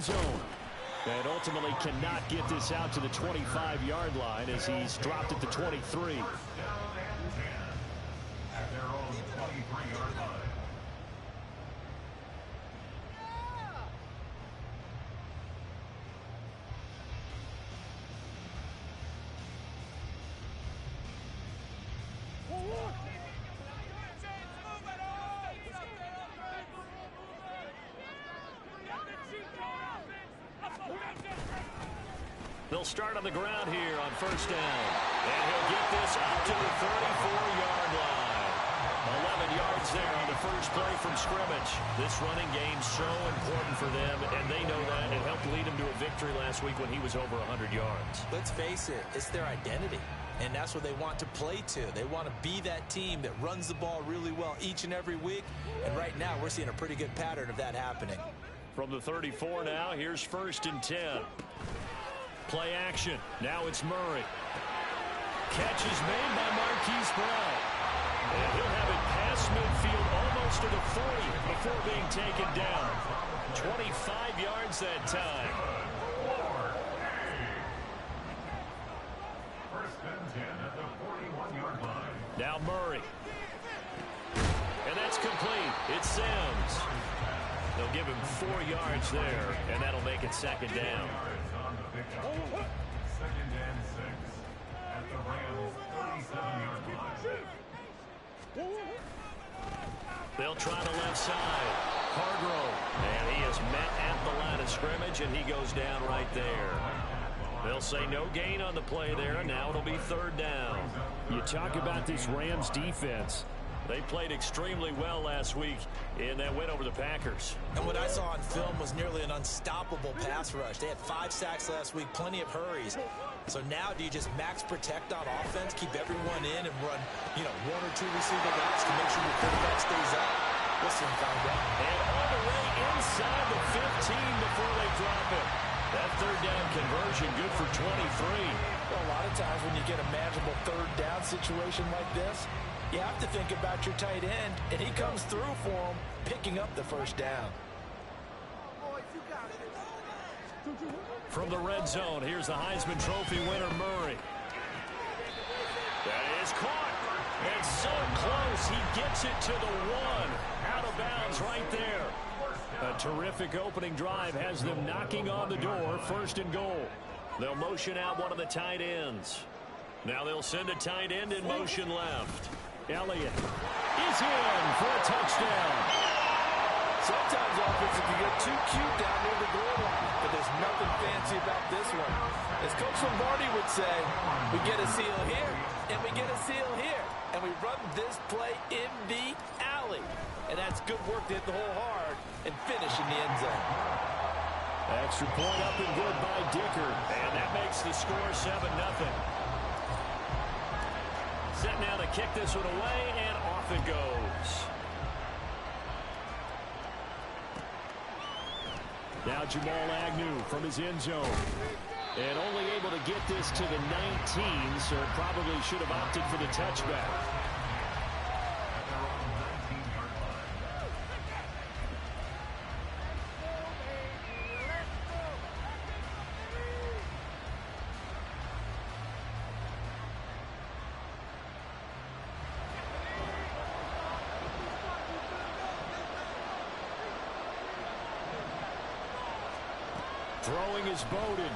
end zone. And ultimately cannot get this out to the 25-yard line as he's dropped at the 23. At their own 23-yard line. They'll start on the ground here on first down. And he'll get this up to the 34-yard line. 11 yards there on the first play from scrimmage. This running game's so important for them, and they know that. It helped lead them to a victory last week when he was over 100 yards. Let's face it, it's their identity. And that's what they want to play to. They want to be that team that runs the ball really well each and every week. And right now, we're seeing a pretty good pattern of that happening. From the 34 now, here's first and 10. Play action. Now it's Murray. Catch is made by Marquise Brown. And he'll have it past midfield almost to the 40 before being taken down. 25 yards that time. First and 10 at the 41-yard line. Now Murray. And that's complete. It's Sims. They'll give him 4 yards there, and that'll make it second down. Second and 6 at the Rams' 37-yard line. They'll try the left side. Hargrove. And he is met at the line of scrimmage, and he goes down right there. They'll say no gain on the play there, and now it'll be third down. You talk about this Rams defense. They played extremely well last week in that win over the Packers. And what I saw on film was nearly an unstoppable pass rush. They had 5 sacks last week, plenty of hurries. So now do you just max protect on offense, keep everyone in, and run, 1 or 2 receiver routes to make sure your quarterback stays up? We'll soon find out. And all the way inside the 15 before they drop it. That third down conversion good for 23. Well, a lot of times when you get a manageable third down situation like this, you have to think about your tight end, and he comes through for him, picking up the first down. From the red zone, here's the Heisman Trophy winner, Murray. That is caught. And so close, he gets it to the 1. Out of bounds right there. A terrific opening drive has them knocking on the door, first and goal. They'll motion out one of the tight ends. Now they'll send a tight end in motion left. Elliott is in for a touchdown. Sometimes offenses can get too cute down near the goal line, but there's nothing fancy about this one. As Coach Lombardi would say, we get a seal here, and we get a seal here, and we run this play in the alley. And that's good work to hit the hole hard and finish in the end zone. Extra point up and good by Dicker, and that makes the score 7-0. Set now to kick this one away, and off it goes. Now Jamal Agnew from his end zone. And only able to get this to the 19, so probably should have opted for the touchback. Throwing is Bowden.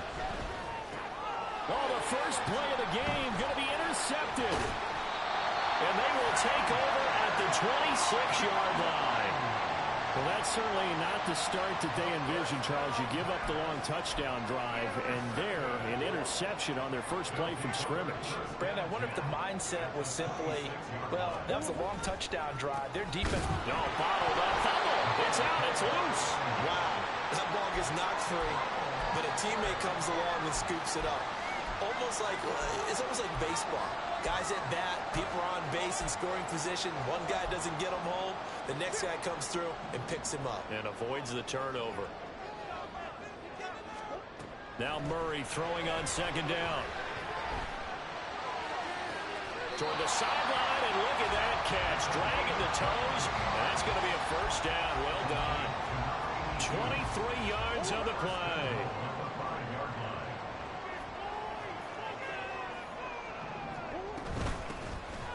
Oh, the first play of the game going to be intercepted. And they will take over at the 26-yard line. Well, that's certainly not the start that they envisioned, Charles. You give up the long touchdown drive, and there, an interception on their first play from scrimmage. Brandon, I wonder if the mindset was simply, well, that was a long touchdown drive. Their defense... No, bottled up. Fumble. It's out. It's loose. Wow. That ball gets knocked free, but a teammate comes along and scoops it up. It's almost like baseball. Guys at bat, people are on base in scoring position. One guy doesn't get him home. The next guy comes through and picks him up. And avoids the turnover. Now Murray throwing on second down. Toward the sideline, and look at that catch. Dragging the toes, and that's going to be a first down. Well done. 23 yards on the play.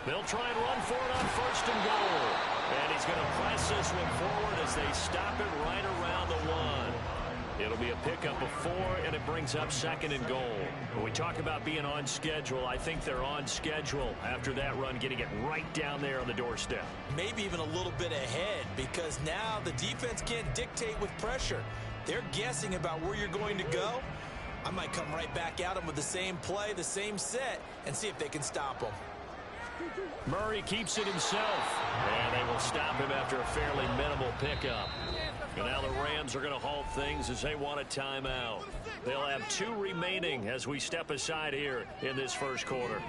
They'll try and run for it on 1st and goal. And he's going to press this one forward as they stop it right around the 1. It'll be a pickup of 4, and it brings up 2nd and goal. When we talk about being on schedule, I think they're on schedule after that run, getting it right down there on the doorstep. Maybe even a little bit ahead, because now the defense can't dictate with pressure. They're guessing about where you're going to go. I might come right back at them with the same play, the same set, and see if they can stop them. Murray keeps it himself, and they will stop him after a fairly minimal pickup. And now the Rams are going to halt things as they want a timeout. They'll have 2 remaining as we step aside here in this 1st quarter.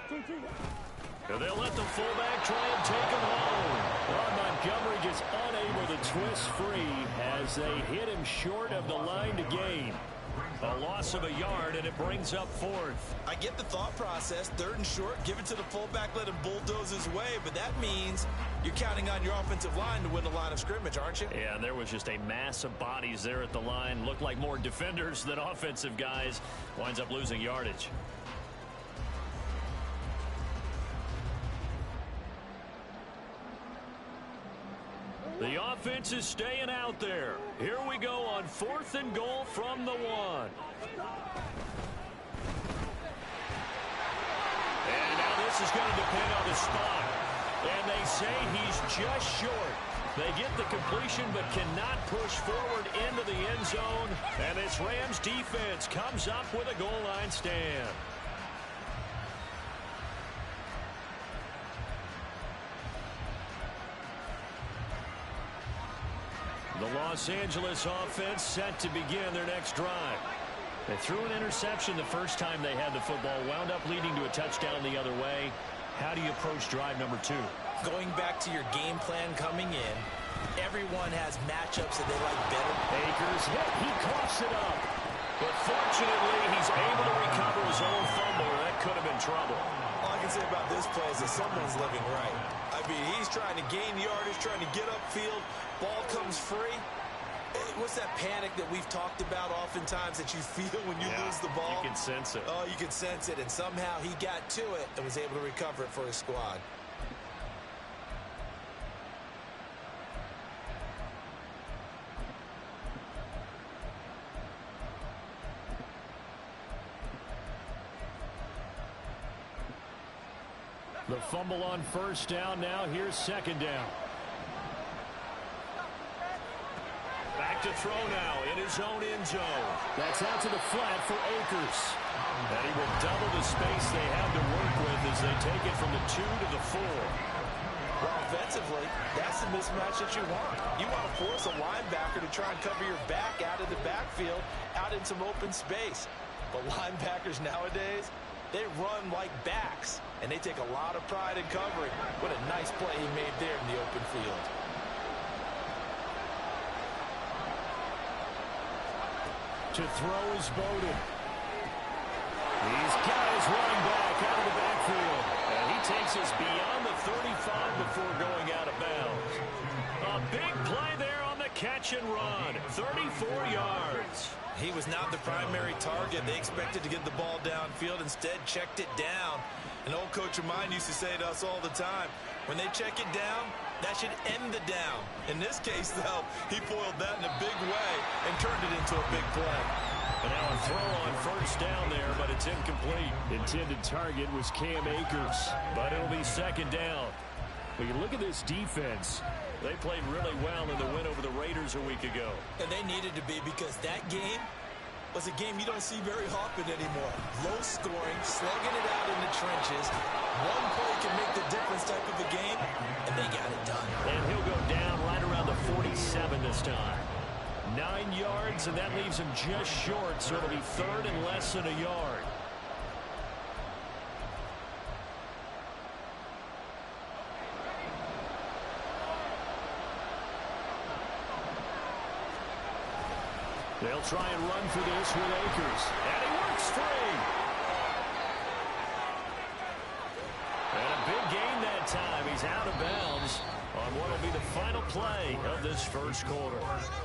And they'll let the fullback try and take him home. Montgomery just unable to twist free as they hit him short of the line to gain. A loss of a yard, and it brings up 4th. I get the thought process. 3rd and short, give it to the fullback, let him bulldoze his way, but that means you're counting on your offensive line to win the line of scrimmage, aren't you? Yeah, and there was just a mass of bodies there at the line. Looked like more defenders than offensive guys. Winds up losing yardage. The offense is staying out there. Here we go on 4th and goal from the 1. And now this is going to depend on the spot. And they say he's just short. They get the completion but cannot push forward into the end zone. And this Rams defense comes up with a goal line stand. The Los Angeles offense set to begin their next drive. They threw an interception the first time they had the football, wound up leading to a touchdown the other way. How do you approach drive number 2? Going back to your game plan coming in, everyone has matchups that they like better. Akers, he coughs it up. But fortunately, he's able to recover his own fumble. That could have been trouble. All I can say about this play is that someone's living right. I mean, he's trying to gain yardage, trying to get upfield. Ball comes free. What's that panic that we've talked about oftentimes that you feel when you lose the ball? You can sense it. Oh, you can sense it. And somehow he got to it and was able to recover it for his squad. The fumble on 1st down. Now here's 2nd down. Back to throw now in his own end zone. That's out to the flat for Akers. And he will double the space they have to work with as they take it from the 2 to the 4. Well, offensively, that's the mismatch that you want. You want to force a linebacker to try and cover your back out of the backfield, out in some open space. But linebackers nowadays, they run like backs, and they take a lot of pride in covering. What a nice play he made there in the open field. To throw is Bowden. These guys running back out of the backfield. And he takes us beyond the 35 before going out of bounds. A big play there on the catch and run. 34 yards. He was not the primary target. They expected to get the ball downfield. Instead, checked it down. An old coach of mine used to say to us all the time, when they check it down, that should end the down. In this case, though, he foiled that in a big way and turned it into a big play. And now a throw on 1st down there, but it's incomplete. Intended target was Cam Akers, but it'll be 2nd down. When you look at this defense, they played really well in the win over the Raiders a week ago. And they needed to be, because that game was a game you don't see very often anymore. Low scoring, slugging it out in the trenches. One play can make the difference type of a game, and they got it done. And he'll go down right around the 47 this time. 9 yards, and that leaves him just short, so it'll be 3rd and less than a yard. They'll try and run for this with Akers. And he works free. And a big gain that time. He's out of bounds. on what will be the final play of this first quarter.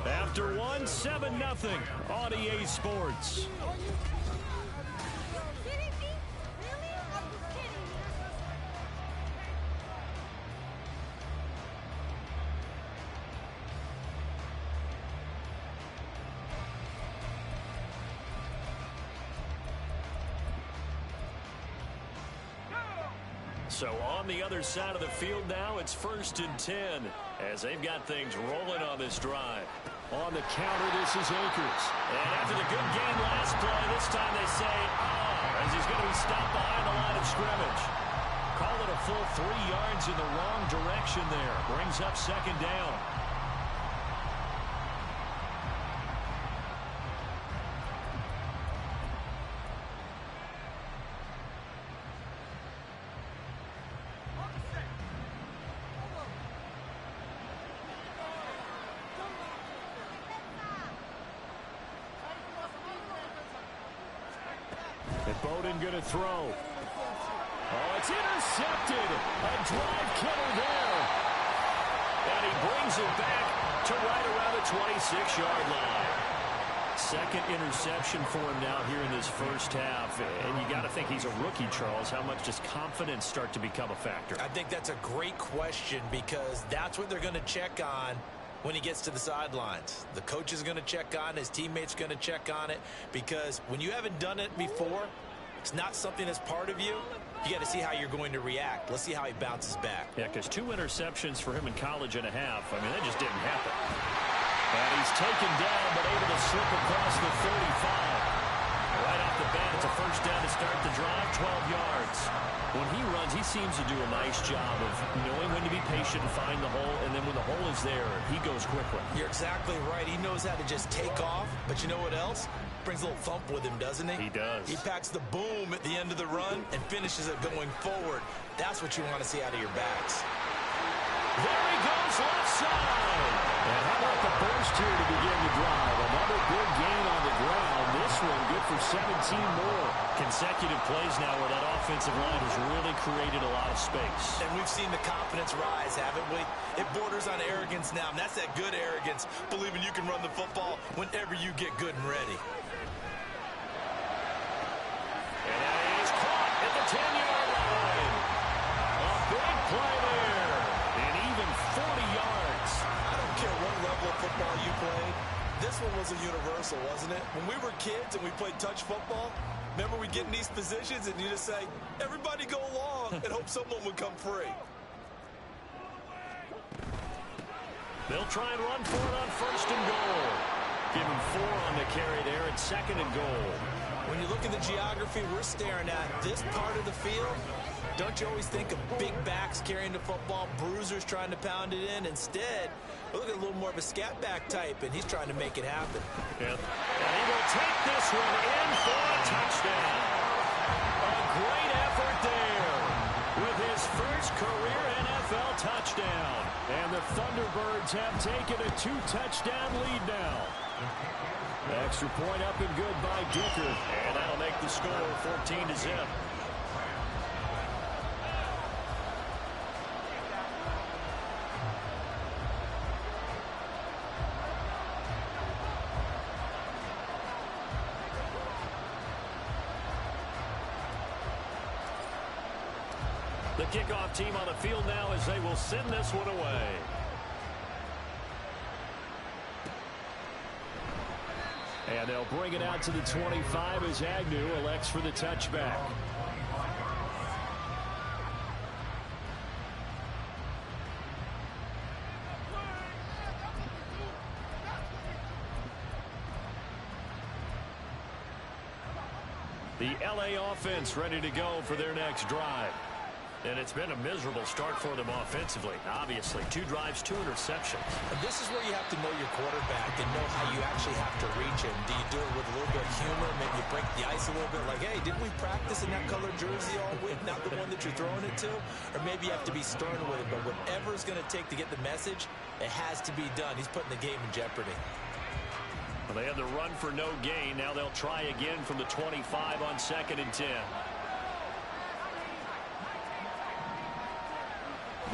After one, 7-0 on EA Sports. So on the other side of the field now, it's 1st and 10 as they've got things rolling on this drive. On the counter, this is Akers. And after the good game last play, this time they say, as he's going to be stopped behind the line of scrimmage. Call it a full 3 yards in the wrong direction there. Brings up 2nd down. Bowden going to throw. Oh, it's intercepted. A drive killer there. And he brings it back to right around the 26-yard line. 2nd interception for him now here in this first half. And you got to think he's a rookie, Charles. How much does confidence start to become a factor? I think that's a great question because that's what they're going to check on when he gets to the sidelines. The coach is going to check on it. His teammates going to check on it because when you haven't done it before, it's not something that's part of you. You got to see how you're going to react. Let's see how he bounces back. Yeah, because 2 interceptions for him in college and a half. I mean, that just didn't happen. And he's taken down, but able to slip across the 35. Right off the bat, it's a 1st down to start the drive, 12 yards. When he runs, he seems to do a nice job of knowing when to be patient and find the hole, and then when the hole is there, he goes quickly. You're exactly right. He knows how to just take off, but you know what else? Brings a little thump with him, doesn't he? He does. He packs the boom at the end of the run and finishes it going forward. That's what you want to see out of your backs. There he goes, left side. And how about the burst here to begin the drive? Another big gain on the ground. This one good for 17 more. Consecutive plays now where that offensive line has really created a lot of space. And we've seen the confidence rise, haven't we? It borders on arrogance now, and that's that good arrogance, believing you can run the football whenever you get good and ready. And that is caught at the 10-yard line. A big play there. And even 40 yards. I don't care what level of football you played. This one was a universal, wasn't it? When we were kids and we played touch football, remember we get in these positions and you just say, everybody go along and hope someone would come free. They'll try and run for it on 1st and goal. Give him 4 on the carry there at 2nd and goal. When you look at the geography we're staring at, this part of the field, don't you always think of big backs carrying the football, bruisers trying to pound it in? Instead, look at a little more of a scat back type, and he's trying to make it happen. Yeah. And he will take this one in for a touchdown. A great effort there with his first career NFL touchdown. And the Thunderbirds have taken a 2-touchdown lead now. Extra point up and good by Dicker. And that'll make the score 14-0. The kickoff team on the field now as they will send this one away. And they'll bring it out to the 25 as Agnew elects for the touchback. The LA offense ready to go for their next drive. And it's been a miserable start for them offensively. Obviously, 2 drives, 2 interceptions. And this is where you have to know your quarterback and know how you actually have to reach him. Do you do it with a little bit of humor? Maybe you break the ice a little bit like, hey, didn't we practice in that colored jersey all week, not the one that you're throwing it to? Or maybe you have to be stern with it. But whatever it's going to take to get the message, it has to be done. He's putting the game in jeopardy. Well, they had the run for no gain. Now they'll try again from the 25 on 2nd and 10.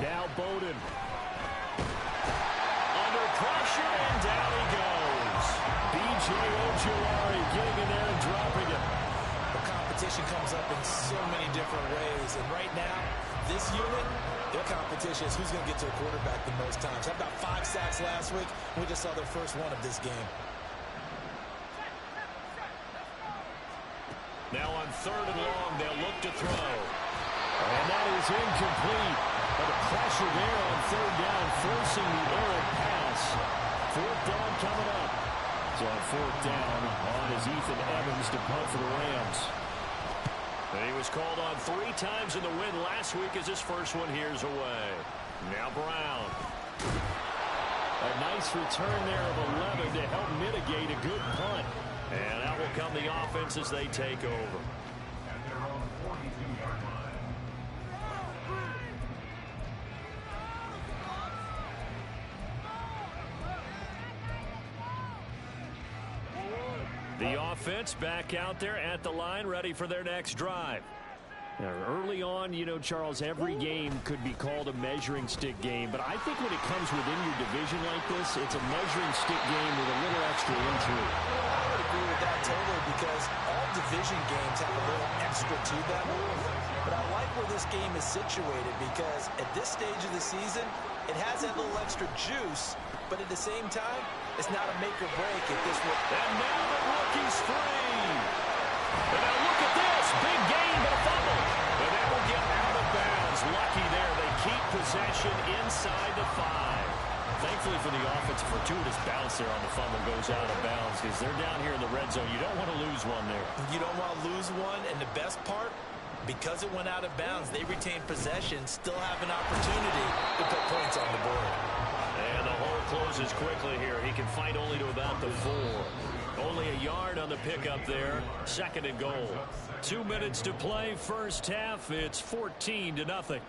Now Bowden. pressure, and down he goes. B.J. Ojulari getting in there and dropping it. The competition comes up in so many different ways. And right now, this unit, their competition is who's going to get to a quarterback the most times. Had about 5 sacks last week. We just saw their first one of this game. Now on 3rd and long, they'll look to throw. And that is incomplete. But the pressure there on 3rd down, forcing the errant pass. 4th down coming up. So on 4th down, on is Ethan Evans to punt for the Rams. And he was called on 3 times in the win last week as his first one here's away. Now Brown. A nice return there of 11 to help mitigate a good punt. And out will come the offense as they take over. At their own 42-yard line. The offense back out there at the line, ready for their next drive. Now, early on, you know, Charles, every game could be called a measuring stick game, but I think when it comes within your division like this, it's a measuring stick game with a little extra intrigue. I would agree with that totally because all division games have a little extra to them. But I like where this game is situated because at this stage of the season, it has that little extra juice, but at the same time, it's not a make or break if this were. And now the rookie's free. And now look at this. Big gain, but a fumble. And that will get out of bounds. Lucky there. They keep possession inside the 5. Thankfully for the offense, a fortuitous bounce there on the fumble goes out of bounds because they're down here in the red zone. You don't want to lose one there. You don't want to lose one, and the best part, because it went out of bounds, they retain possession, still have an opportunity to put points on the board. And the hole closes quickly here. He can fight only to about the 4. Only a yard on the pickup there. 2nd and goal. 2 minutes to play. First half. It's 14-0.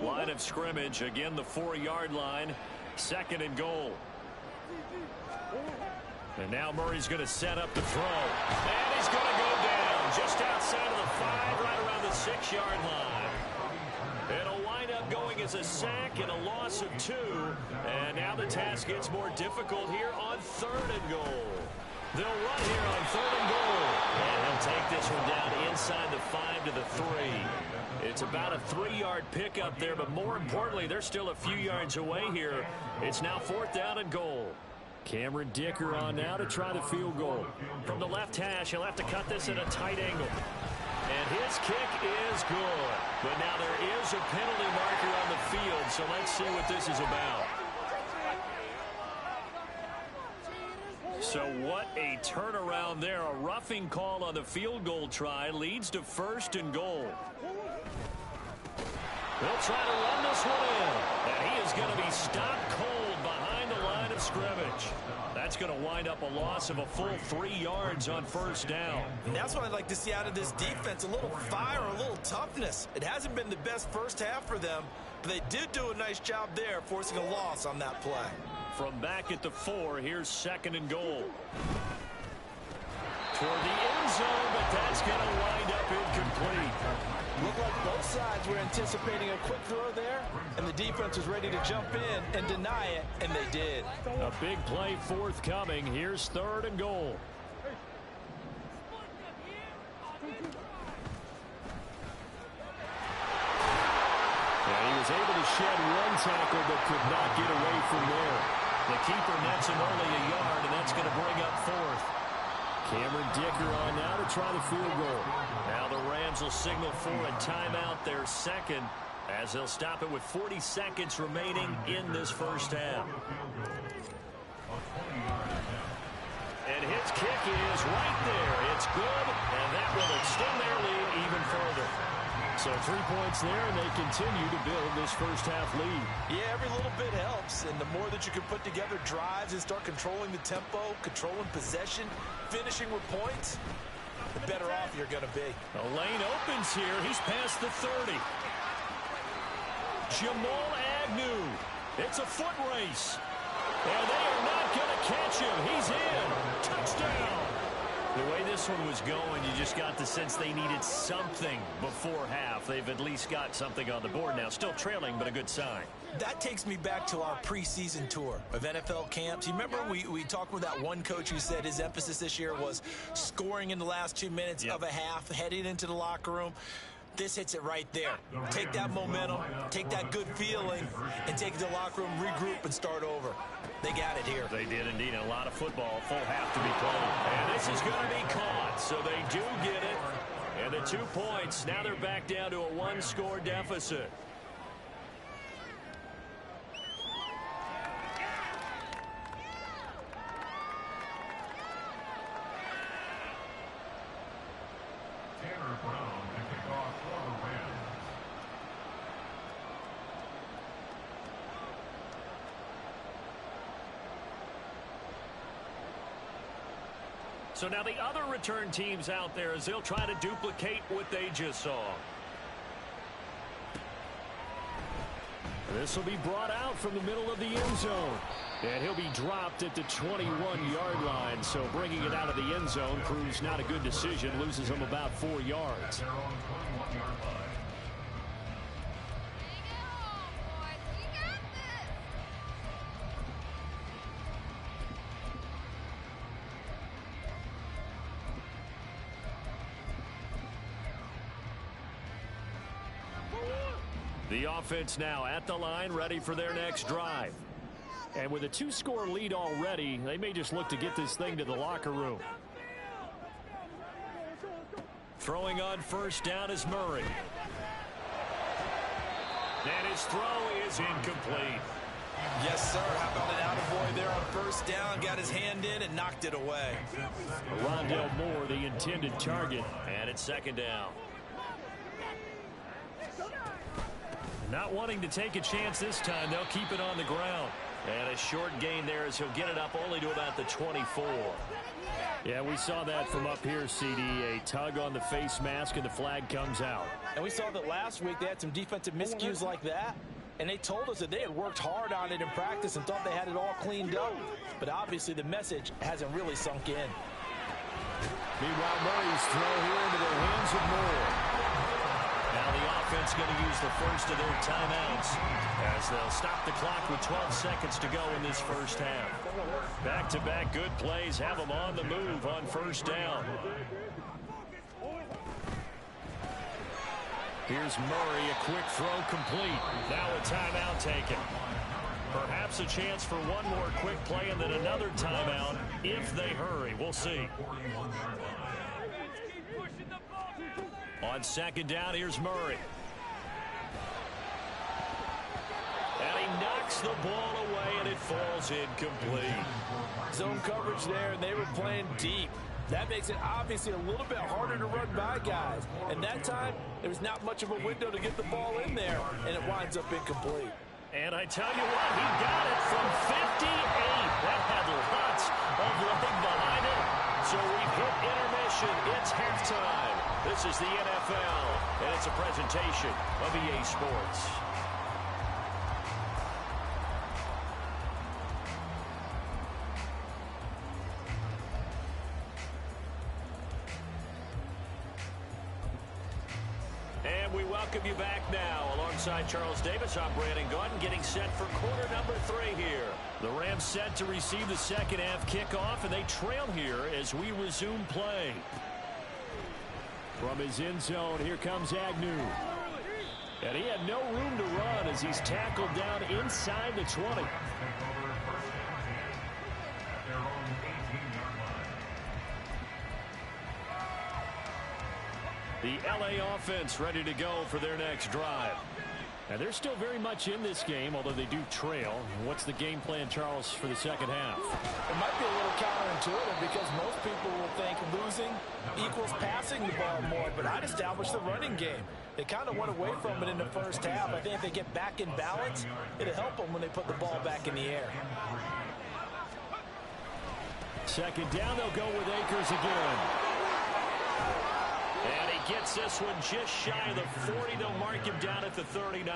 Line of scrimmage. Again, the 4-yard line. 2nd and goal. And now Murray's going to set up the throw. And he's going to go down just outside of the 5, right around the 6-yard line. It'll wind up going as a sack and a loss of 2. And now the task gets more difficult here on 3rd and goal. They'll run here on 3rd and goal. And he'll take this one down inside the 5 to the 3. It's about a 3-yard pickup there, but more importantly, they're still a few yards away here. It's now 4th down and goal. Cameron Dicker on now to try the field goal. From the left hash, he'll have to cut this at a tight angle. And his kick is good. But now there is a penalty marker on the field, so let's see what this is about. So what a turnaround there. A roughing call on the field goal try leads to 1st and goal. They'll try to run this one in. And he is going to be stopped cold behind the line of scrimmage. That's going to wind up a loss of a full 3 yards on 1st down. And that's what I'd like to see out of this defense. A little fire, a little toughness. It hasn't been the best first half for them, but they did do a nice job there forcing a loss on that play. From back at the 4, here's 2nd and goal. Toward the end zone, but that's going to wind up incomplete. Looked like both sides were anticipating a quick throw there, and the defense was ready to jump in and deny it, and they did. A big play forthcoming. Here's 3rd and goal. And he was able to shed 1 tackle, but could not get away from there. The keeper nets him only a yard, and that's going to bring up 4th. Cameron Dicker on now to try the field goal. Now the Rams will signal for a timeout, their 2nd, as they'll stop it with 40 seconds remaining in this first half. And his kick is right there. It's good, and that will extend their lead even further. So 3 points there, and they continue to build this first half lead. Yeah, every little bit helps, and the more that you can put together drives and start controlling the tempo, controlling possession, finishing with points, the better off you're going to be. The lane opens here. He's past the 30. Jamal Agnew. It's a foot race. And they are not going to catch him. He's in. Touchdown. The way this one was going, you just got the sense they needed something before half. They've at least got something on the board now. Still trailing, but a good sign. That takes me back to our preseason tour of NFL camps. You remember we talked with that one coach who said his emphasis this year was scoring in the last 2 minutes of a half, heading into the locker room. This hits it right there. Take that momentum, take that good feeling, and take it to the locker room, regroup, and start over. They got it here. They did indeed. A lot of football, full half to be played. And this is going to be caught, so they do get it. And the 2 points, now they're back down to a 1-score deficit. So now the other return teams out there as they'll try to duplicate what they just saw. This will be brought out from the middle of the end zone. And he'll be dropped at the 21-yard line. So bringing it out of the end zone proves not a good decision. Loses him about 4 yards. The offense now at the line, ready for their next drive. And with a 2-score lead already, they may just look to get this thing to the locker room. Throwing on first down is Murray. And his throw is incomplete. Yes, sir. How about an attaboy there on first down? Got his hand in and knocked it away. Rondell Moore, the intended target. And it's second down. Not wanting to take a chance this time, they'll keep it on the ground. And a short gain there as he'll get it up only to about the 24. Yeah, we saw that from up here, CD. A tug on the face mask and the flag comes out. And we saw that last week they had some defensive miscues like that. And they told us that they had worked hard on it in practice and thought they had it all cleaned up. But obviously the message hasn't really sunk in. Meanwhile, Murray's throw here into the hands of Moore. Now the offense going to use the first of their timeouts as they'll stop the clock with 12 seconds to go in this first half. Back-to-back good plays have them on the move on first down. Here's Murray, a quick throw complete. Now a timeout taken. Perhaps a chance for one more quick play and then another timeout if they hurry. We'll see. On second down, here's Murray. And he knocks the ball away, and it falls incomplete. Zone coverage there, and they were playing deep. That makes it obviously a little bit harder to run by guys. And that time, there was not much of a window to get the ball in there, and it winds up incomplete. And I tell you what, he got it from 58. That had lots of leg behind it. So we've hit intermission. It's halftime. This is the NFL, and it's a presentation of EA Sports. And we welcome you back now. Alongside Charles Davis, I'm Brandon Gaudin, getting set for quarter number 3 here. The Rams set to receive the second half kickoff, and they trail here as we resume play. From his end zone, here comes Agnew. And he had no room to run as he's tackled down inside the 20. The LA offense ready to go for their next drive. And they're still very much in this game, although they do trail. What's the game plan, Charles, for the second half? It might be a little counterintuitive because most people will think losing equals passing the ball more, but I'd establish the running game. They kind of went away from it in the first half. I think if they get back in balance, it'll help them when they put the ball back in the air. Second down, they'll go with Akers again. And he gets this one just shy of the 40. They'll mark him down at the 39.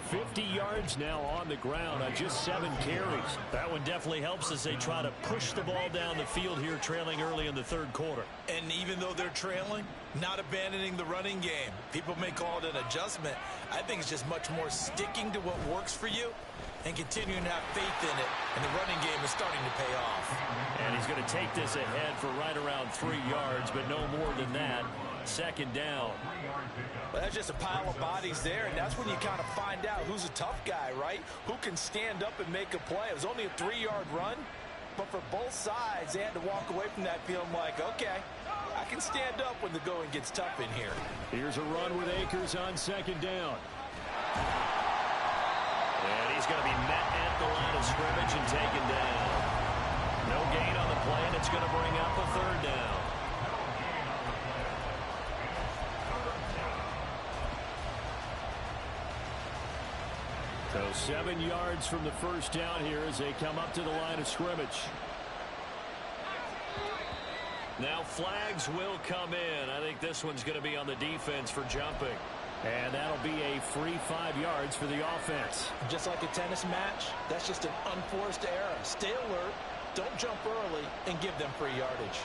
50 yards now on the ground on just 7 carries. That one definitely helps as they try to push the ball down the field here, trailing early in the third quarter. And even though they're trailing, not abandoning the running game. People may call it an adjustment. I think it's just much more sticking to what works for you and continuing to have faith in it. And the running game is starting to pay off. And he's going to take this ahead for right around 3 yards, but no more than that. Second down. Well, that's just a pile of bodies there, and that's when you kind of find out who's a tough guy, right? Who can stand up and make a play. It was only a 3-yard run, but for both sides, they had to walk away from that feeling like, okay, I can stand up when the going gets tough in here. Here's a run with Akers on second down. And he's going to be met at the line of scrimmage and taken down. No gain on the play, and it's going to bring up a third down. So 7 yards from the first down here as they come up to the line of scrimmage. Now flags will come in. I think this one's going to be on the defense for jumping. And that'll be a free 5 yards for the offense. Just like a tennis match, that's just an unforced error. Stay alert, don't jump early, and give them free yardage.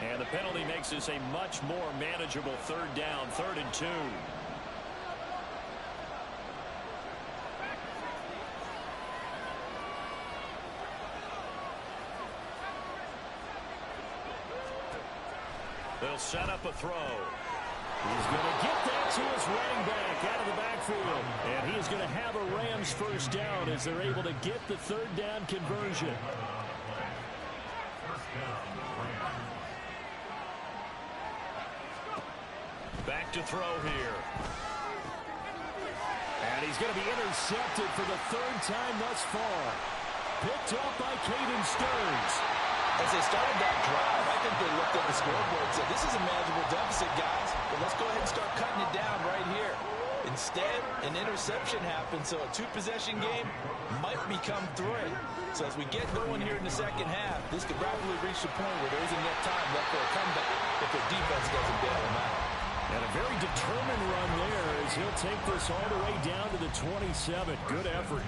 And the penalty makes this a much more manageable third down, 3rd and 2. They'll set up a throw. He's going to get that to his running back out of the backfield. And he is going to have a Rams first down as they're able to get the third down conversion. Back to throw here. And he's going to be intercepted for the 3rd time thus far. Picked up by Caden Stearns. As they started that drive, I think they looked at the scoreboard and said, this is a manageable deficit, guys, but let's go ahead and start cutting it down right here. Instead, an interception happened, so a 2-possession game might become 3. So as we get going here in the second half, this could probably reach the point where there isn't enough time left for a comeback if their defense doesn't bail them out. And a very determined run there as he'll take this all the way down to the 27. Good effort.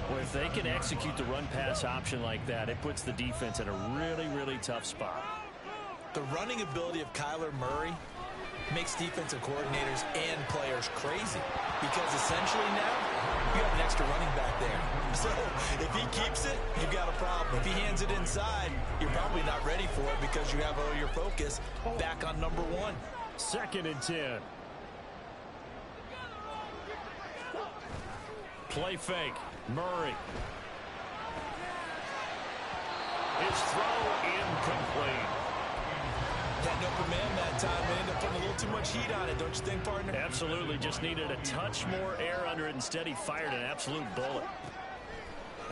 Well, if they can execute the run-pass option like that, it puts the defense in a really, really tough spot. The running ability of Kyler Murray makes defensive coordinators and players crazy because essentially now you have an extra running back there. So if he keeps it, you've got a problem. If he hands it inside, you're probably not ready for it because you have all your focus back on number 1. 2nd and 10. Play fake. Murray. His throw incomplete. That open man that time ended up putting a little too much heat on it, don't you think, partner? Absolutely. Just needed a touch more air under it. Instead, he fired an absolute bullet.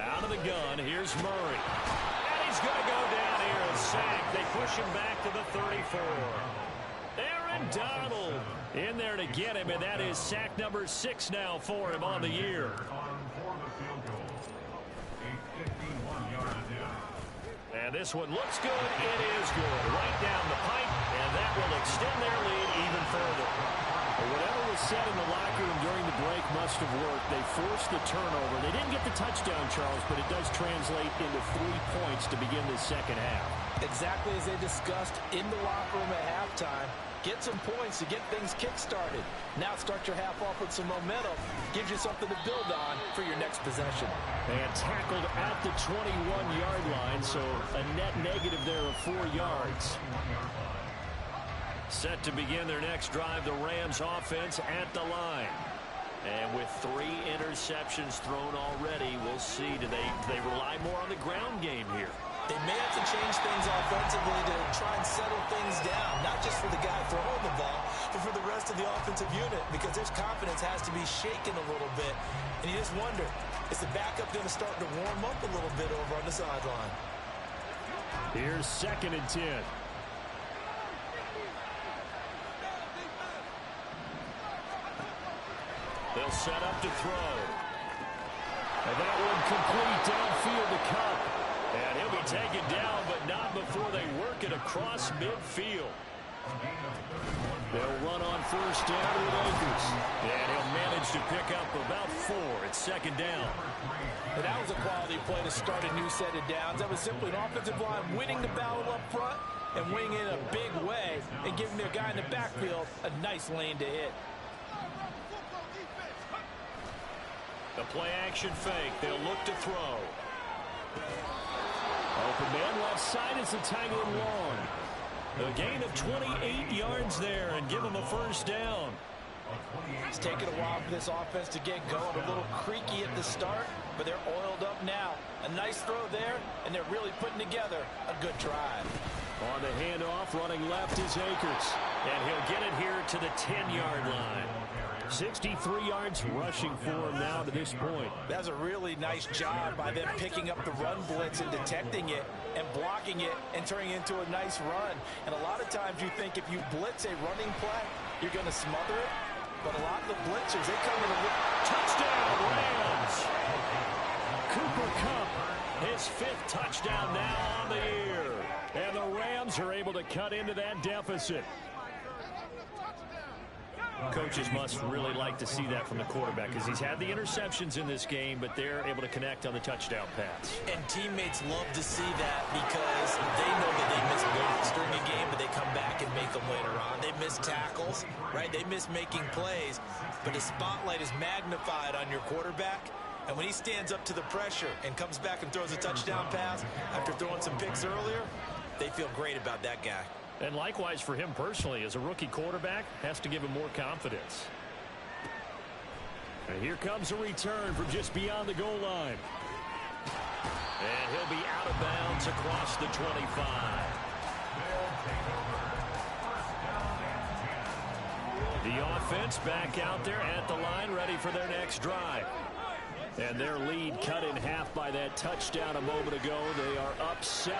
Out of the gun, here's Murray. And he's going to go down here and sack. They push him back to the 34. Aaron Donald in there to get him, and that is sack number 6 now for him on the year. And this one looks good. It is good. Right down the pipe, and that will extend their lead even further. But whatever was said in the locker room during the break must have worked. They forced the turnover. They didn't get the touchdown, Charles, but it does translate into 3 points to begin the second half. Exactly as they discussed in the locker room at halftime. Get some points to get things kick-started. Now start your half off with some momentum. Gives you something to build on for your next possession. And tackled at the 21-yard line, so a net negative there of 4 yards. Set to begin their next drive, the Rams offense at the line. And with 3 interceptions thrown already, we'll see. Do they rely more on the ground game here? They may have to change things offensively to try and settle things down, not just for the guy throwing the ball, but for the rest of the offensive unit, because their confidence has to be shaken a little bit. And you just wonder, is the backup going to start to warm up a little bit over on the sideline? Here's 2nd and 10. They'll set up to throw. And that one complete downfield to Cup. And he'll be taken down, but not before they work it across midfield. They'll run on first down with Akers. And he'll manage to pick up about 4. It's second down. And that was a quality play to start a new set of downs. That was simply an offensive line winning the battle up front and winning in a big way and giving their guy in the backfield a nice lane to hit. The play action fake. They'll look to throw. Open man left side is a tight end long. A gain of 28 yards there and give him a first down. It's taken a while for this offense to get going. A little creaky at the start, but they're oiled up now. A nice throw there, and they're really putting together a good drive. On the handoff, running left is Akers. And he'll get it here to the 10-yard line. 63 yards rushing for him now to this point. That's a really nice job by them picking up the run blitz and detecting it and blocking it and turning it into a nice run. And a lot of times you think if you blitz a running play, you're going to smother it. But a lot of the blitzers, they come in a touchdown, Rams. Cooper Kupp, his 5th touchdown now on the year. And the Rams are able to cut into that deficit. Coaches must really like to see that from the quarterback because he's had the interceptions in this game, but they're able to connect on the touchdown pass. And teammates love to see that because they know that they miss blocks during a game, but they come back and make them later on. They miss tackles, right? They miss making plays, but the spotlight is magnified on your quarterback. And when he stands up to the pressure and comes back and throws a touchdown pass after throwing some picks earlier, they feel great about that guy. And likewise for him personally, as a rookie quarterback, has to give him more confidence. And here comes a return from just beyond the goal line. And he'll be out of bounds across the 25. The offense back out there at the line, ready for their next drive. And their lead cut in half by that touchdown a moment ago. They are up 7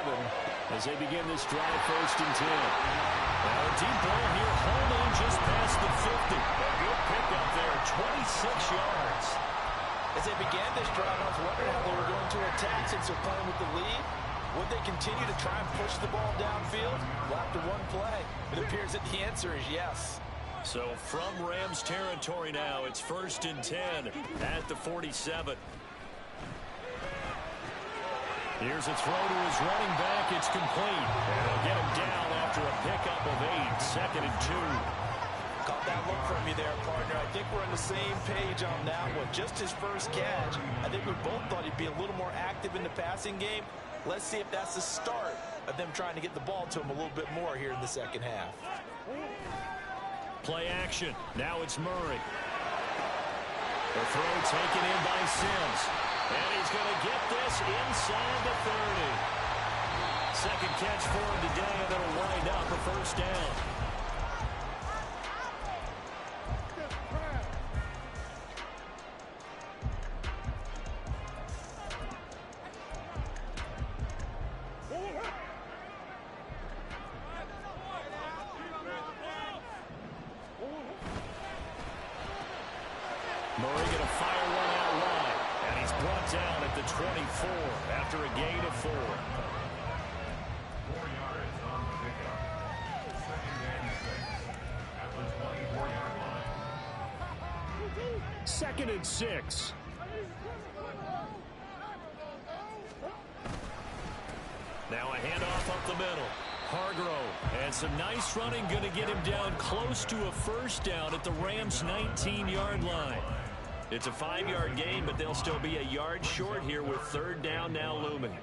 as they begin this drive, first and 10. Now a deep ball here, Holman just past the 50. A good pickup there, 26 yards. As they began this drive, I was wondering how they were going to attack since they're playing with the lead. Would they continue to try and push the ball downfield? Well, after one play, it appears that the answer is yes. So from Rams territory now, it's first and 10 at the 47. Here's a throw to his running back. It's complete. And they'll get him down after a pickup of 8. Second and 2. Caught that look from you there, partner. I think we're on the same page on that one. Just his first catch. I think we both thought he'd be a little more active in the passing game. Let's see if that's the start of them trying to get the ball to him a little bit more here in the second half. Play action. Now it's Murray. The throw taken in by Sims. And he's going to get this inside the 30. Second catch for him today, and that'll wind up a first down. Murray going to fire one out wide, and he's brought down at the 24 after a gain of 4. 4 yards on the pickup. Second and 6 at the 24-yard line. Second and 6. Now a handoff up the middle. Hargrove, and some nice running, going to get him down close to a first down at the Rams' 19-yard line. It's a 5-yard gain, but they'll still be a yard short here with third down now looming.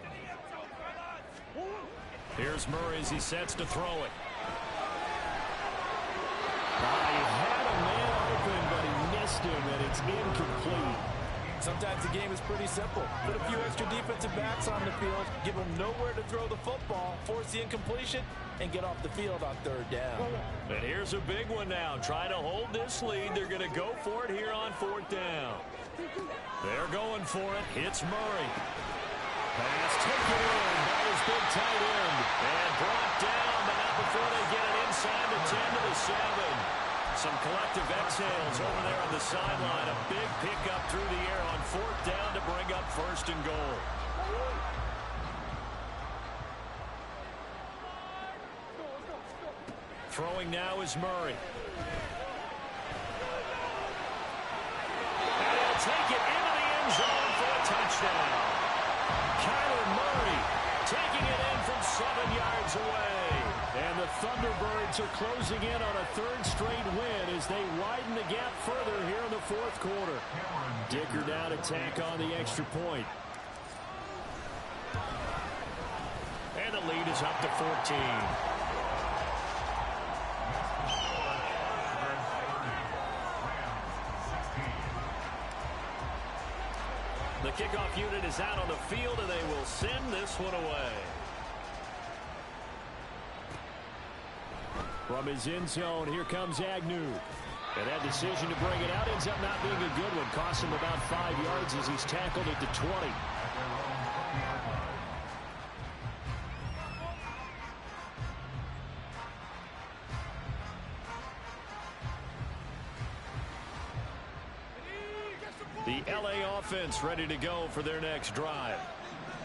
Here's Murray as he sets to throw it. He had a man open, but he missed him, and it's incomplete. Sometimes the game is pretty simple. Put a few extra defensive backs on the field, give them nowhere to throw the football, force the incompletion, and get off the field on third down. And here's a big one now. Trying to hold this lead. They're going to go for it here on fourth down. They're going for it. It's Murray. Pass taken in by his big tight end. And brought down, but not before they get it inside the 10 to the 7. Some collective exhales over there on the sideline. A big pickup through the air on fourth down to bring up first and goal. Throwing now is Murray. And he'll take it into the end zone for a touchdown. Kyler Murray taking it in from 7 yards away. And the Thunderbirds are closing in on a third straight win as they widen the gap further here in the fourth quarter. Dicker down to tack on the extra point. And the lead is up to 14. The kickoff unit is out on the field, and they will send this one away. From his end zone, here comes Agnew. And that decision to bring it out ends up not being a good one. Costs him about 5 yards as he's tackled at the 20. The LA offense ready to go for their next drive.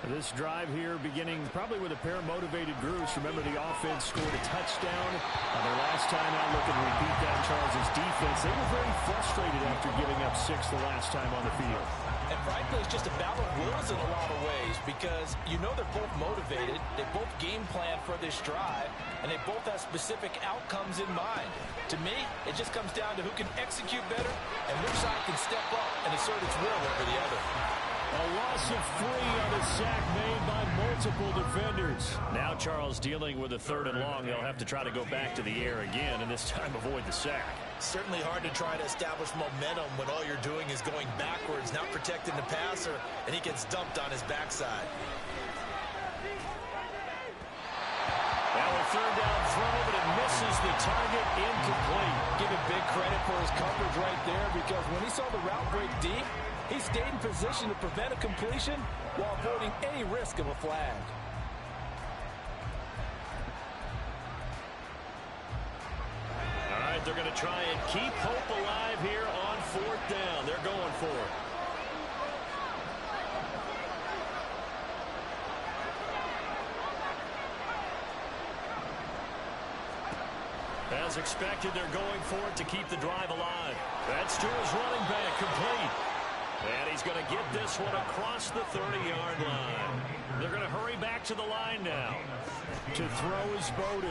This drive here beginning probably with a pair of motivated groups. Remember, the offense scored a touchdown on their last time out. Looking to repeat that. Charles' defense, they were very frustrated after giving up 6 the last time on the field. And frankly, it's just a battle of wills in a lot of ways because you know they're both motivated. They both game plan for this drive, and they both have specific outcomes in mind. To me, it just comes down to who can execute better and which side can step up and assert its will over the other. A loss of 3 on a sack made by multiple defenders. Now Charles dealing with a 3rd and long. They'll have to try to go back to the air again and this time avoid the sack. Certainly hard to try to establish momentum when all you're doing is going backwards, not protecting the passer, and he gets dumped on his backside. Now a 3rd down throw, but it misses the target, incomplete. Give him big credit for his coverage right there because when he saw the route break deep, he stayed in position to prevent a completion while avoiding any risk of a flag. All right, they're going to try and keep hope alive here on 4th down. They're going for it. As expected, they're going for it to keep the drive alive. That's to his running back, complete. And he's going to get this one across the 30-yard line. They're going to hurry back to the line now. To throw is Bowden.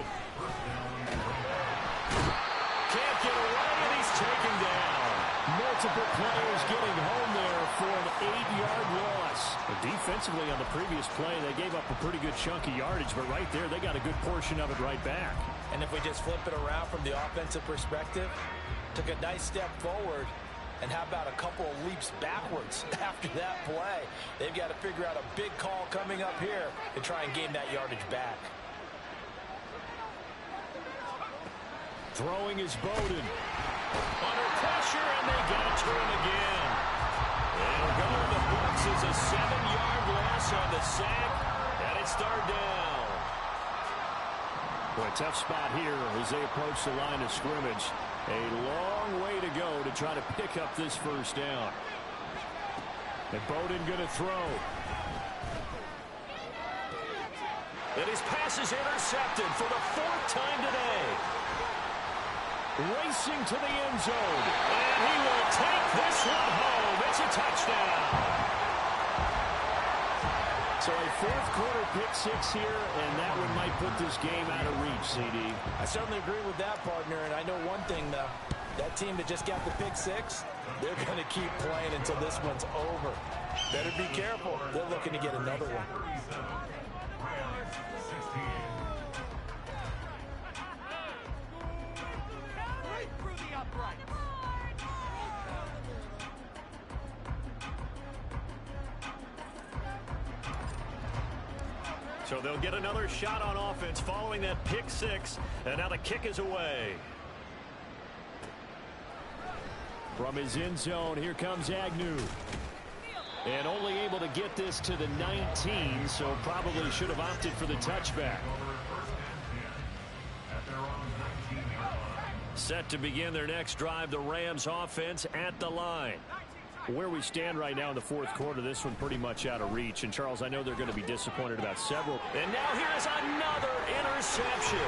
Can't get away, and he's taken down. Multiple players getting home there for an 8-yard loss. Defensively on the previous play, they gave up a pretty good chunk of yardage, but right there, they got a good portion of it right back. And if we just flip it around from the offensive perspective, took a nice step forward, and how about a couple of leaps backwards after that play? They've got to figure out a big call coming up here to try and gain that yardage back. Throwing is Bowden. Under pressure, and they get it to him again. It'll go in the books as a 7-yard loss on the sack, and it's 3rd down. Boy, tough spot here as they approach the line of scrimmage. A long way to go to try to pick up this 1st down. And Bowden going to throw. And his pass is intercepted for the 4th time today. Racing to the end zone. And he will take this one home. It's a touchdown. So a 4th quarter pick 6 here, and that one might put this game out of reach, CD. I certainly agree with that, partner, and I know one thing, though. That team that just got the pick 6, they're going to keep playing until this one's over. Better be careful. They're looking to get another one. Right through the upright. So they'll get another shot on offense following that pick 6, and now the kick is away. From his end zone, here comes Agnew. And only able to get this to the 19, so probably should have opted for the touchback. Set to begin their next drive, the Rams offense at the line. Where we stand right now in the 4th quarter, this one pretty much out of reach. And, Charles, I know they're going to be disappointed about several. And now here is another interception.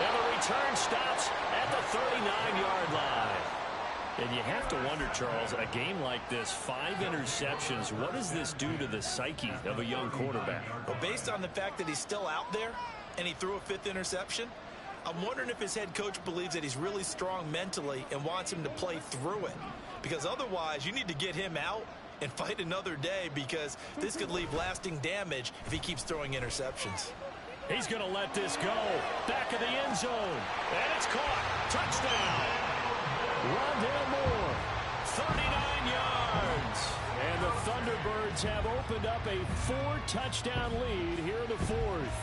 And the return stops at the 39-yard line. And you have to wonder, Charles, a game like this, 5 interceptions, what does this do to the psyche of a young quarterback? Well, based on the fact that he's still out there and he threw a 5th interception, I'm wondering if his head coach believes that he's really strong mentally and wants him to play through it. Because otherwise, you need to get him out and fight another day, because this could leave lasting damage if he keeps throwing interceptions. He's going to let this go. Back of the end zone. And it's caught. Touchdown. Rondale Moore, 39 yards. And the Thunderbirds have opened up a 4-touchdown lead here in the 4th.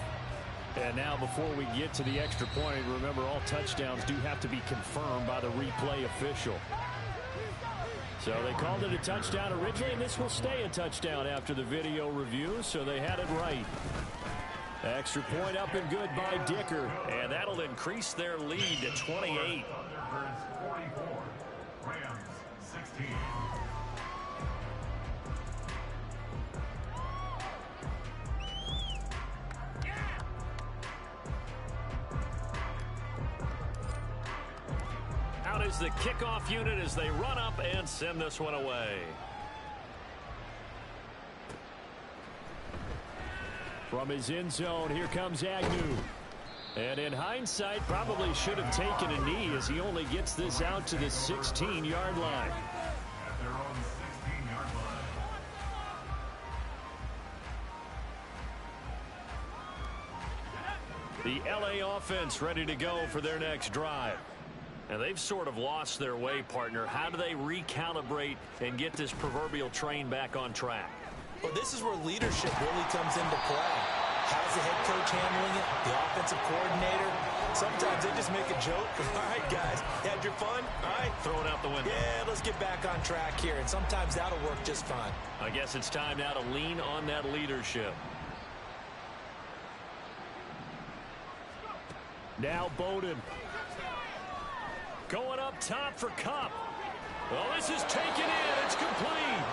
And now before we get to the extra point, remember all touchdowns do have to be confirmed by the replay official. So they called it a touchdown originally, and this will stay a touchdown after the video review, so they had it right. Extra point up and good by Dicker, and that'll increase their lead to 28. Thunderbirds 44, Rams 16. Out is the kickoff unit as they run up and send this one away. From his end zone, here comes Agnew. And in hindsight, probably should have taken a knee as he only gets this out to the 16-yard line. At their own 16-yard line. The LA offense ready to go for their next drive. And they've sort of lost their way, partner. How do they recalibrate and get this proverbial train back on track? Well, this is where leadership really comes into play. How's the head coach handling it? The offensive coordinator? Sometimes they just make a joke. All right, guys, had your fun? All right. Throw it out the window. Yeah, let's get back on track here. And sometimes that'll work just fine. I guess it's time now to lean on that leadership. Now Bowden. Going up top for Kupp. Well, this is taken in. It's complete.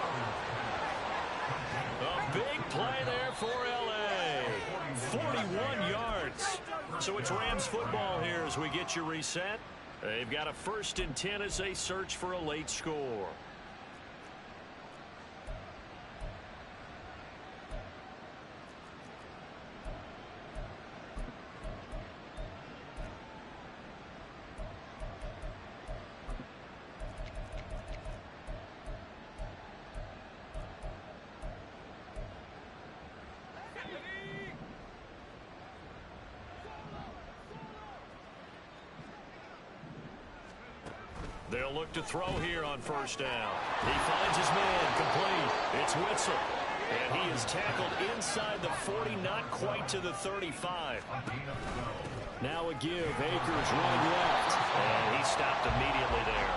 A big play there for L.A. 41 yards. So it's Rams football here as we get you reset. They've got a 1st and 10 as they search for a late score. They'll look to throw here on 1st down. He finds his man complete. It's Witzel. And he is tackled inside the 40, not quite to the 35. Now a give. Akers running left. And he stopped immediately there.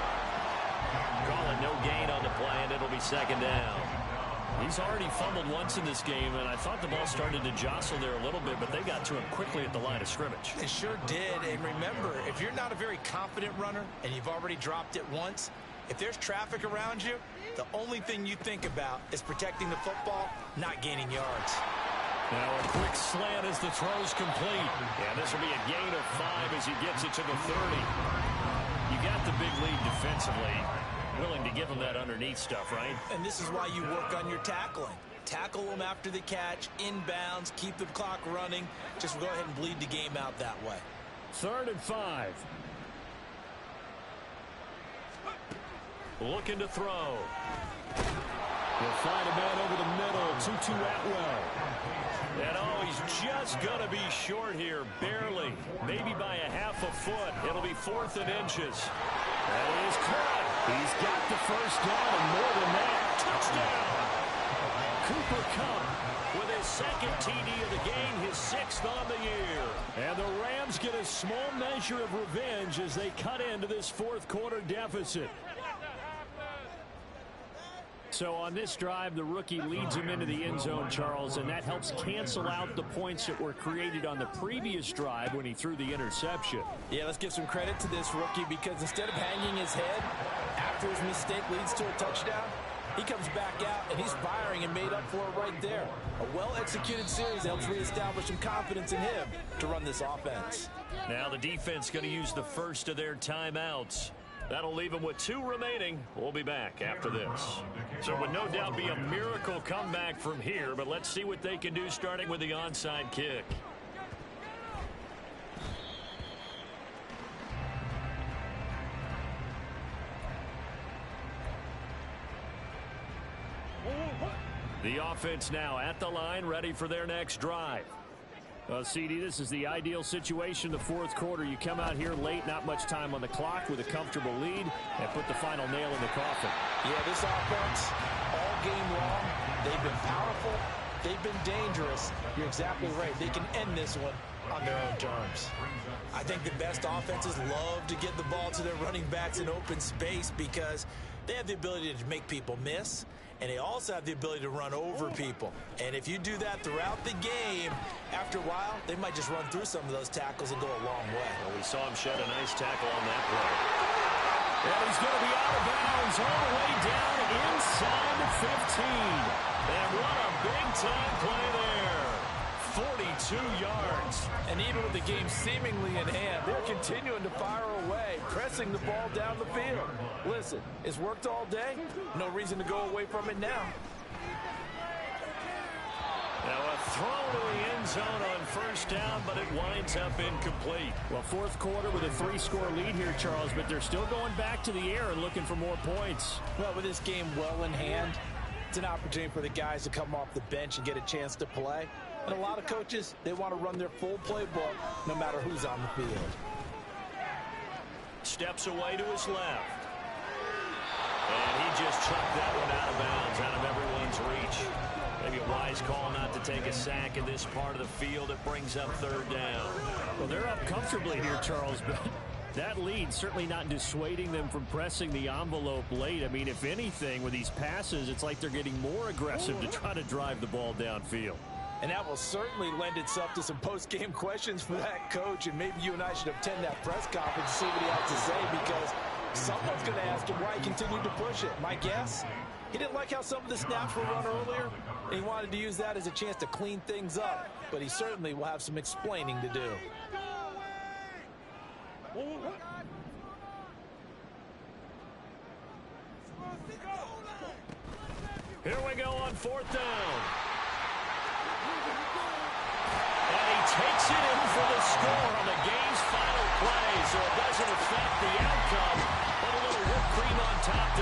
Calling no gain on the play, and it'll be 2nd down. He's already fumbled once in this game, and I thought the ball started to jostle there a little bit, but they got to him quickly at the line of scrimmage. They sure did. And remember, if you're not a very confident runner and you've already dropped it once, if there's traffic around you, the only thing you think about is protecting the football, not gaining yards. Now a quick slant as the throw's complete. And this will be a gain of 5 as he gets it to the 30. You got the big lead defensively. Willing to give him that underneath stuff, right? And this is why you work on your tackling. Tackle them after the catch, inbounds, keep the clock running. Just go ahead and bleed the game out that way. 3rd and 5. Looking to throw. He'll find a man over the middle. 2-2 Atwell. And oh, he's just going to be short here. Barely. Maybe by a half a foot. It'll be 4th and inches. That is caught. He's got the 1st down and more than that. Touchdown. Cooper Kupp with his 2nd TD of the game, his 6th on the year. And the Rams get a small measure of revenge as they cut into this 4th quarter deficit. So on this drive, the rookie leads him into the end zone, Charles, and that helps cancel out the points that were created on the previous drive when he threw the interception. Yeah, let's give some credit to this rookie, because instead of hanging his head after his mistake leads to a touchdown, He comes back out, and he's firing and made up for it right there. A well-executed series helps reestablish some confidence in him to run this offense. Now the defense going to use the first of their timeouts. That'll leave them with 2 remaining. We'll be back after this. So it would no doubt be a miracle comeback from here, but let's see what they can do starting with the onside kick. The offense now at the line, ready for their next drive. CD, this is the ideal situation in the fourth quarter. You come out here late, not much time on the clock with a comfortable lead, and put the final nail in the coffin. Yeah, this offense, all game long, they've been powerful, they've been dangerous. You're exactly right. They can end this one on their own terms. I think the best offenses love to get the ball to their running backs in open space because they have the ability to make people miss, and they also have the ability to run over people. And if you do that throughout the game, after a while, they might just run through some of those tackles and go a long way. Well, we saw him shed a nice tackle on that play. And he's going to be out of bounds all the way down inside the 15. And what a big-time play there. 42 yards. And even with the game seemingly in hand, they're continuing to fire away, pressing the ball down the field. Listen, it's worked all day. No reason to go away from it now. Now a throw to the end zone on first down, but it winds up incomplete. Well, fourth quarter with a 3-score lead here, Charles, but they're still going back to the air and looking for more points. Well, with this game well in hand, it's an opportunity for the guys to come off the bench and get a chance to play. And a lot of coaches, they want to run their full playbook no matter who's on the field. Steps away to his left. And he just chucked that one out of bounds, out of everyone's reach. Maybe a wise call not to take a sack in this part of the field. It brings up third down. Well, they're up comfortably here, Charles, but that lead certainly not dissuading them from pressing the envelope late. I mean, if anything, with these passes, it's like they're getting more aggressive to try to drive the ball downfield. And that will certainly lend itself to some post-game questions for that coach, and maybe you and I should attend that press conference and see what he has to say, because someone's going to ask him why he continued to push it. My guess, he didn't like how some of the snaps were run earlier, and he wanted to use that as a chance to clean things up, but he certainly will have some explaining to do. Here we go on fourth down. And he takes it in for the score on the game's final play, so it doesn't affect the outcome, but a little whipped cream on top to